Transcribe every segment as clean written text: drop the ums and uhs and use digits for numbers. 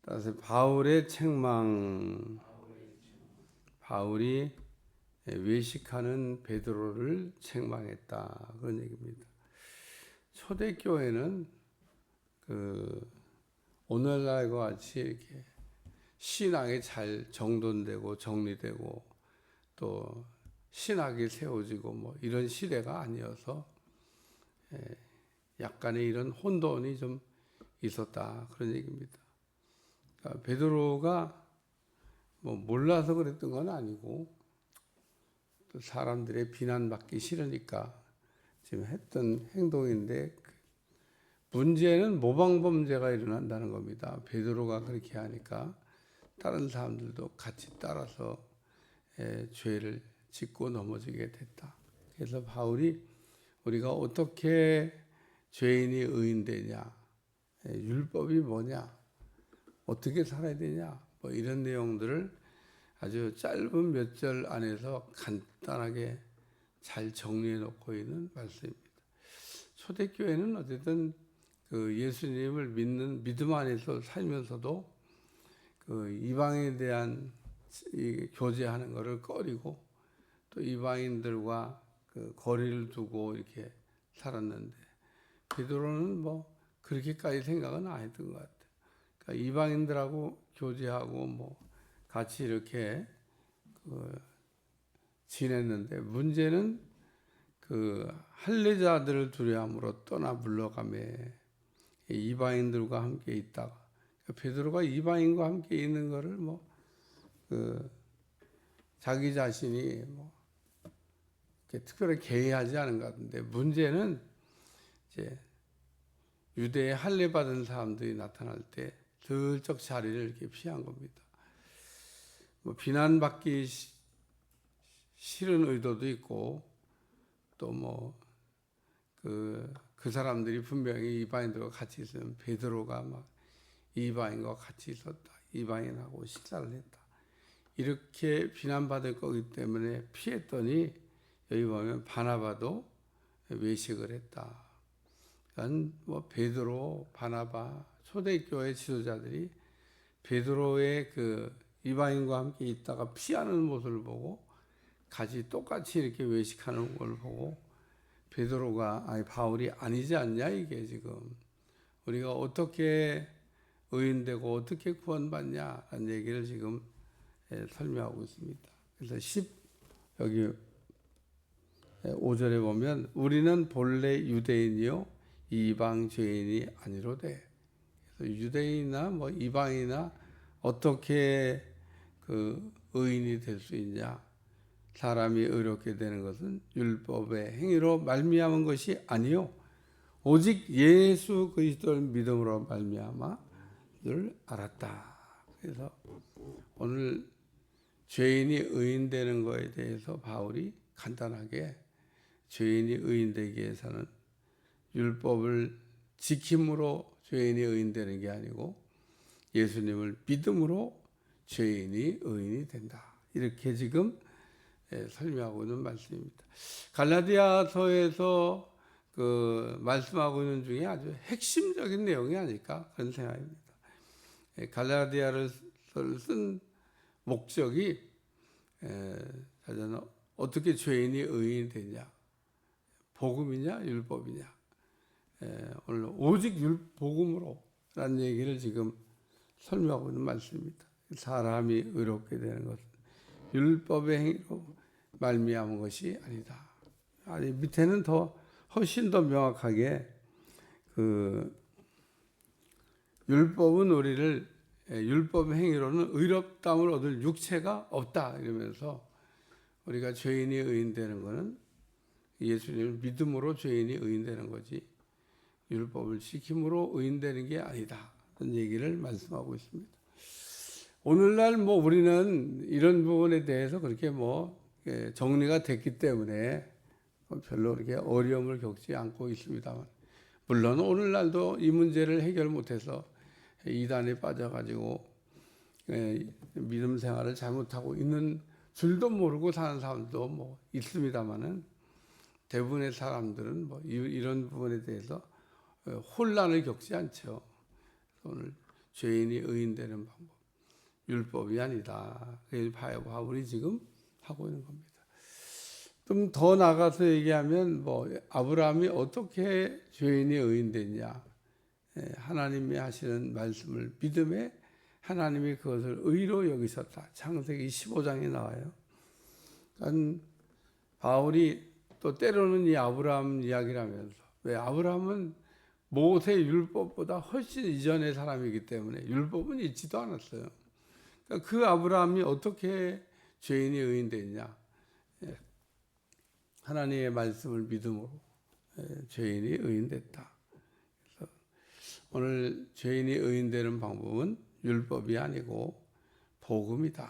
따라서 바울의 책망, 바울이 외식하는 베드로를 책망했다, 그런 얘기입니다. 초대교회는 오늘날과 같이 이렇게 신앙이 잘 정돈되고 정리되고 또 신학이 세워지고 뭐 이런 시대가 아니어서 약간의 이런 혼돈이 좀 있었다, 그런 얘기입니다. 그러니까 베드로가 뭐 몰라서 그랬던 건 아니고 또 사람들의 비난받기 싫으니까 지금 했던 행동인데, 문제는 모방범죄가 일어난다는 겁니다. 베드로가 그렇게 하니까 다른 사람들도 같이 따라서 죄를 짓고 넘어지게 됐다. 그래서 바울이 우리가 어떻게 죄인이 의인되냐, 율법이 뭐냐, 어떻게 살아야 되냐, 뭐 이런 내용들을 아주 짧은 몇 절 안에서 간단하게 잘 정리해 놓고 있는 말씀입니다. 초대교회는 어쨌든 예수님을 믿는 믿음 안에서 살면서도 이방에 대한 교제하는 것을 꺼리고 또 이방인들과 거리를 두고 이렇게 살았는데, 베드로는 뭐 그렇게까지 생각은 안 했던 것 같아요. 그러니까 이방인들하고 교제하고 뭐 같이 이렇게 지냈는데, 문제는 할례자들을 두려함으로 떠나 물러가매 이방인들과 함께 있다가, 베드로가 이방인과 함께 있는 것을 자기 자신이 특별히 개의하지 않은 것 같은데, 문제는 이제 유대에 할례 받은 사람들이 나타날 때 슬쩍 자리를 이렇게 피한 겁니다. 비난받기 싫은 의도도 있고 또 그 사람들이 분명히 이방인들과 같이 있으면 베드로가 막 이방인과 같이 있었다, 이방인하고 식사를 했다, 이렇게 비난받을 거기 때문에 피했더니, 여기 보면 바나바도 외식을 했다. 그러니까 베드로, 바나바, 초대교회 지도자들이 베드로의 이방인과 함께 있다가 피하는 모습을 보고 같이 똑같이 이렇게 외식하는 걸 보고 베드로가 바울이 아니지 않냐, 이게 지금 우리가 어떻게 의인되고 어떻게 구원받냐라는 얘기를 지금 설명하고 있습니다. 그래서 여기 5절에 보면 우리는 본래 유대인이요 이방 죄인이 아니로되. 그래서 유대인이나 이방이나 어떻게 의인이 될 수 있냐? 사람이 의롭게 되는 것은 율법의 행위로 말미암은 것이 아니요 오직 예수 그리스도를 믿음으로 말미암아 늘 알았다. 그래서 오늘 죄인이 의인되는 것에 대해서 바울이 간단하게, 죄인이 의인되기 위해서는 율법을 지킴으로 죄인이 의인되는 게 아니고 예수님을 믿음으로 죄인이 의인이 된다, 이렇게 지금 설명하고 있는 말씀입니다. 갈라디아서에서 말씀하고 있는 중에 아주 핵심적인 내용이 아닐까, 그런 생각입니다. 갈라디아를 쓴 목적이 어떻게 죄인이 의인이 되냐, 복음이냐 율법이냐, 오늘 오직 복음으로 라는 얘기를 지금 설명하고 있는 말씀입니다. 사람이 의롭게 되는 것은 율법의 행위로 말미암은 것이 아니다. 아니, 밑에는 훨씬 더 명확하게 율법은 우리를, 율법의 행위로는 의롭다함을 얻을 육체가 없다, 이러면서 우리가 죄인이 의인되는 것은 예수님을 믿음으로 죄인이 의인되는 거지 율법을 지킴으로 의인되는 게 아니다, 그런 얘기를 말씀하고 있습니다. 오늘날 우리는 이런 부분에 대해서 그렇게 정리가 됐기 때문에 별로 그렇게 어려움을 겪지 않고 있습니다만, 물론 오늘날도 이 문제를 해결 못해서 이단에 빠져가지고 믿음 생활을 잘못하고 있는 줄도 모르고 사는 사람도 있습니다만은, 대부분의 사람들은 이런 부분에 대해서 혼란을 겪지 않죠. 오늘 죄인이 의인되는 방법. 율법이 아니다. 그걸 바울이 지금 하고 있는 겁니다. 좀 더 나가서 얘기하면 아브라함이 어떻게 죄인이 의인됐냐. 하나님이 하시는 말씀을 믿음에 하나님이 그것을 의로 여기셨다. 창세기 15장에 나와요. 그러니까 바울이 또 때로는 이 아브라함 이야기를 하면서, 왜 아브라함은 모세 율법보다 훨씬 이전의 사람이기 때문에 율법은 있지도 않았어요. 그러니까 그 아브라함이 어떻게 죄인이 의인됐냐. 하나님의 말씀을 믿음으로 죄인이 의인됐다. 그래서 오늘 죄인이 의인되는 방법은 율법이 아니고 복음이다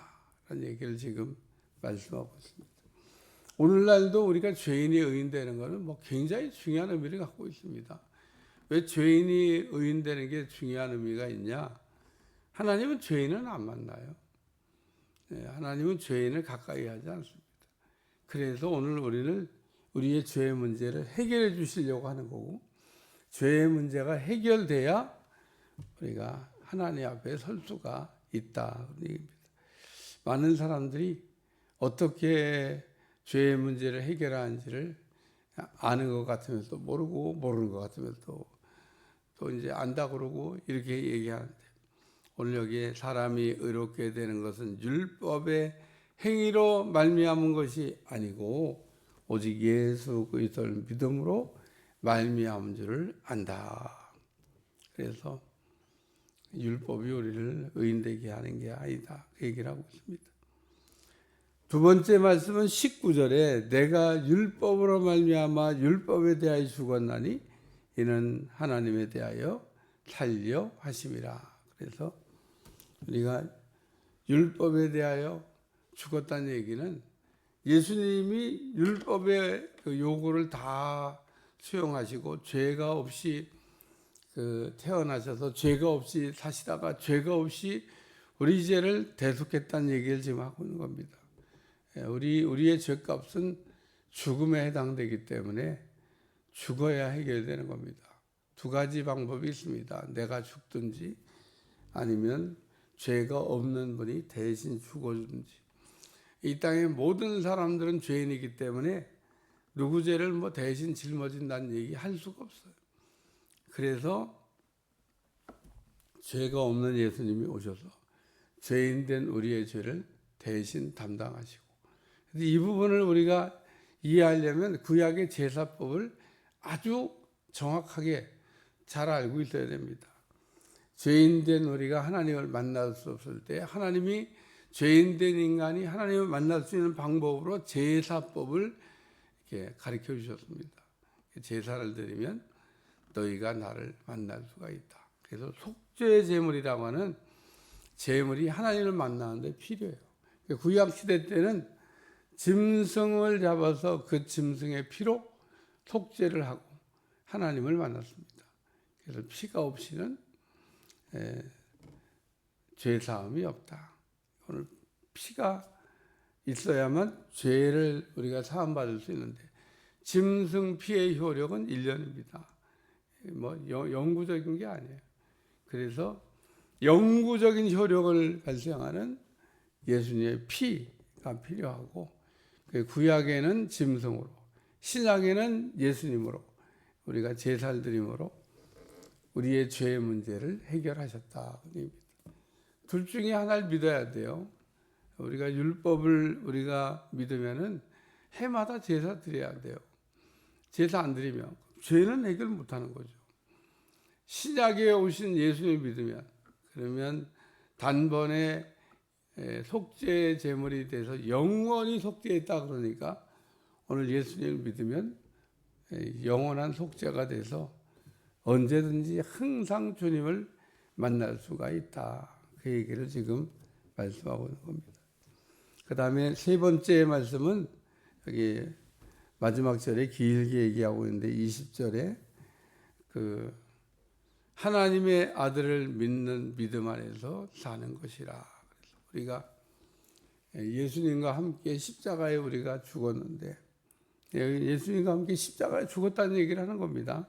라는 얘기를 지금 말씀하고 있습니다. 오늘날도 우리가 죄인이 의인되는 것은 굉장히 중요한 의미를 갖고 있습니다. 왜 죄인이 의인되는 게 중요한 의미가 있냐? 하나님은 죄인은 안 만나요. 하나님은 죄인을 가까이 하지 않습니다. 그래서 오늘 우리는 우리의 죄의 문제를 해결해 주시려고 하는 거고, 죄의 문제가 해결돼야 우리가 하나님 앞에 설 수가 있다. 많은 사람들이 어떻게 죄의 문제를 해결하는지를 아는 것 같으면서 모르고, 모르는 것 같으면서 또 이제 안다 그러고 이렇게 얘기하는데, 오늘 여기에 사람이 의롭게 되는 것은 율법의 행위로 말미암은 것이 아니고 오직 예수 그리스도를 믿음으로 말미암은 줄을 안다. 그래서 율법이 우리를 의인되게 하는 게 아니다. 그 얘기를 하고 있습니다. 두 번째 말씀은 19절에 내가 율법으로 말미암아 율법에 대하여 죽었나니 이는 하나님에 대하여 살려 하심이라. 그래서 우리가 율법에 대하여 죽었다는 얘기는 예수님이 율법의 그 요구를 다 수용하시고 죄가 없이 태어나셔서 죄가 없이 사시다가 죄가 없이 우리 죄를 대속했다는 얘기를 지금 하고 있는 겁니다. 우리의 죄값은 죽음에 해당되기 때문에 죽어야 해결되는 겁니다. 두 가지 방법이 있습니다. 내가 죽든지 아니면 죄가 없는 분이 대신 죽어주든지. 이 땅의 모든 사람들은 죄인이기 때문에 누구 죄를 대신 짊어진다는 얘기 할 수가 없어요. 그래서 죄가 없는 예수님이 오셔서 죄인된 우리의 죄를 대신 담당하시고, 이 부분을 우리가 이해하려면 구약의 제사법을 아주 정확하게 잘 알고 있어야 됩니다. 죄인된 우리가 하나님을 만날 수 없을 때 하나님이 죄인된 인간이 하나님을 만날 수 있는 방법으로 제사법을 이렇게 가르쳐 주셨습니다. 제사를 드리면 너희가 나를 만날 수가 있다. 그래서 속죄 제물이라고 하는 제물이 하나님을 만나는데 필요해요. 구약 시대 때는 짐승을 잡아서 그 짐승의 피로 속죄를 하고 하나님을 만났습니다. 그래서 피가 없이는 죄 사함이 없다. 오늘 피가 있어야만 죄를 우리가 사함받을 수 있는데, 짐승 피의 효력은 1년입니다. 영구적인 게 아니에요. 그래서 영구적인 효력을 발생하는 예수님의 피가 필요하고, 구약에는 짐승으로, 신약에는 예수님으로 우리가 제사를 드림으로 우리의 죄의 문제를 해결하셨다. 둘 중에 하나를 믿어야 돼요. 우리가 율법을 우리가 믿으면은 해마다 제사 드려야 돼요. 제사 안 드리면 죄는 해결 못하는 거죠. 신약에 오신 예수님 믿으면, 그러면 단번에 속죄 제물이 돼서 영원히 속죄했다 그러니까 오늘 예수님을 믿으면 영원한 속죄가 돼서 언제든지 항상 주님을 만날 수가 있다. 그 얘기를 지금 말씀하고 있는 겁니다. 그 다음에 세 번째 말씀은 여기 마지막 절에 길게 얘기하고 있는데 20절에 하나님의 아들을 믿는 믿음 안에서 사는 것이라. 그래서 우리가 예수님과 함께 십자가에 우리가 죽었는데, 예수님과 함께 십자가에 죽었다는 얘기를 하는 겁니다.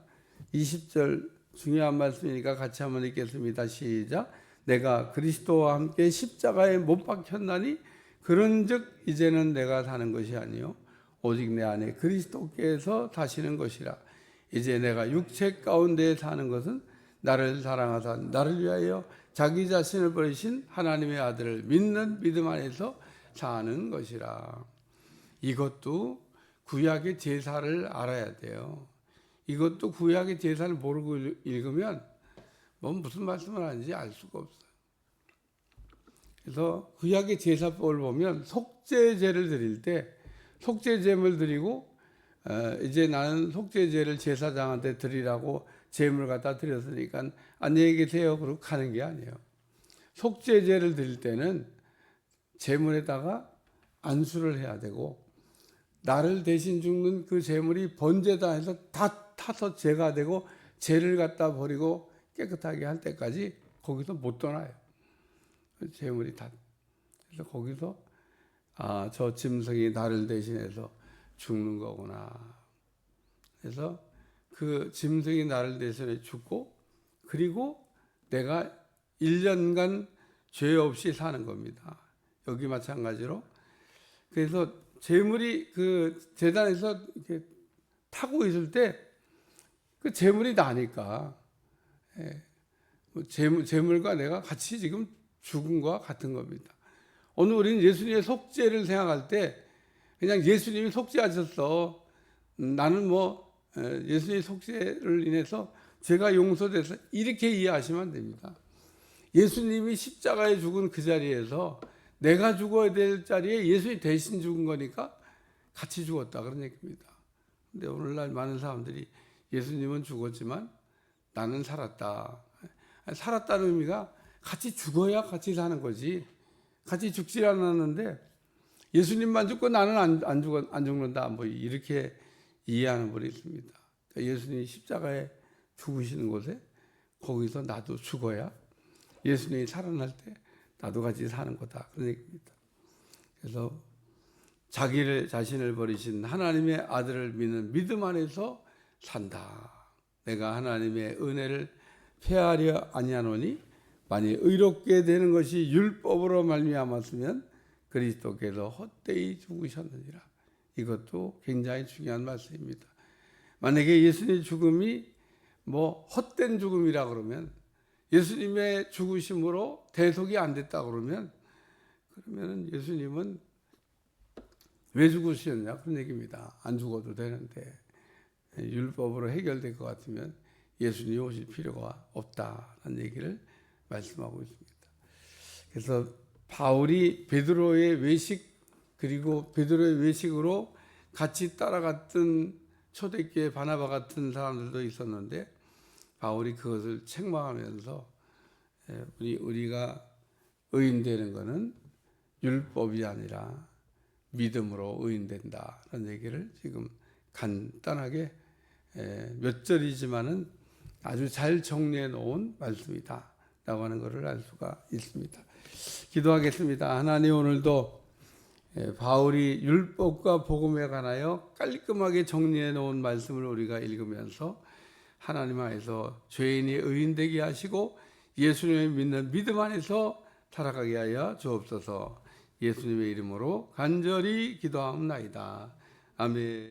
20절 중요한 말씀이니까 같이 한번 읽겠습니다. 시작. 내가 그리스도와 함께 십자가에 못 박혔나니 그런즉 이제는 내가 사는 것이 아니요 오직 내 안에 그리스도께서 사시는 것이라. 이제 내가 육체 가운데 사는 것은 나를 사랑하사 나를 위하여 자기 자신을 버리신 하나님의 아들을 믿는 믿음 안에서 사는 것이라. 이것도 구약의 제사를 알아야 돼요. 이것도 구약의 제사를 모르고 읽으면 무슨 말씀을 하는지 알 수가 없어요. 그래서 구약의 제사법을 보면 속죄제를 드릴 때 속죄제물 드리고 이제 나는 속죄제를 제사장한테 드리라고 제물 갖다 드렸으니까 안녕히 계세요 그러고 가는 게 아니에요. 속죄제를 드릴 때는 제물에다가 안수를 해야 되고 나를 대신 죽는 그 제물이 번제다 해서 다 타서 제가 되고 죄를 갖다 버리고 깨끗하게 할 때까지 거기서 못 떠나요. 제물이 다. 그래서 거기서 저 짐승이 나를 대신해서 죽는 거구나. 그래서 그 짐승이 나를 대신해 죽고 그리고 내가 1년간 죄 없이 사는 겁니다. 여기 마찬가지로. 그래서 제물이 그 제단에서 이렇게 타고 있을 때 그 제물이 나니까 제물과 내가 같이 지금 죽은 것과 같은 겁니다. 오늘 우리는 예수님의 속죄를 생각할 때 그냥 예수님이 속죄하셨어. 나는 예수님의 속죄를 인해서 죄가 용서돼서 이렇게 이해하시면 안 됩니다. 예수님이 십자가에 죽은 그 자리에서 내가 죽어야 될 자리에 예수님이 대신 죽은 거니까 같이 죽었다 그런 얘기입니다. 근데 오늘날 많은 사람들이 예수님은 죽었지만 나는 살았다. 살았다는 의미가 같이 죽어야 같이 사는 거지. 같이 죽지 않았는데 예수님만 죽고 나는 안 죽는다. 이렇게 이해하는 분이 있습니다. 그러니까 예수님이 십자가에 죽으시는 곳에 거기서 나도 죽어야 예수님이 살아날 때 나도 같이 사는 거다. 그런 얘기입니다. 그래서 자신을 버리신 하나님의 아들을 믿는 믿음 안에서 산다. 내가 하나님의 은혜를 폐하려 아니하노니 만일 의롭게 되는 것이 율법으로 말미암았으면 그리스도께서 헛되이 죽으셨느니라. 이것도 굉장히 중요한 말씀입니다. 만약에 예수님의 죽음이 헛된 죽음이라 그러면 예수님의 죽으심으로 대속이 안 됐다 그러면 예수님은 왜 죽으셨냐 그런 얘기입니다. 안 죽어도 되는데 율법으로 해결될 것 같으면 예수님이 오실 필요가 없다는 얘기를 말씀하고 있습니다. 그래서 바울이 베드로의 외식 그리고 베드로의 외식으로 같이 따라갔던 초대교회 바나바 같은 사람들도 있었는데 바울이 그것을 책망하면서 우리가 의인되는 것은 율법이 아니라 믿음으로 의인된다는 얘기를 지금 간단하게 몇 절이지만은 아주 잘 정리해 놓은 말씀이다 라고 하는 것을 알 수가 있습니다. 기도하겠습니다. 하나님, 오늘도 바울이 율법과 복음에 관하여 깔끔하게 정리해 놓은 말씀을 우리가 읽으면서 하나님 안에서 죄인이 의인되게 하시고 예수님을 믿는 믿음 안에서 살아가게 하여 주옵소서. 예수님의 이름으로 간절히 기도하옵나이다. 아멘.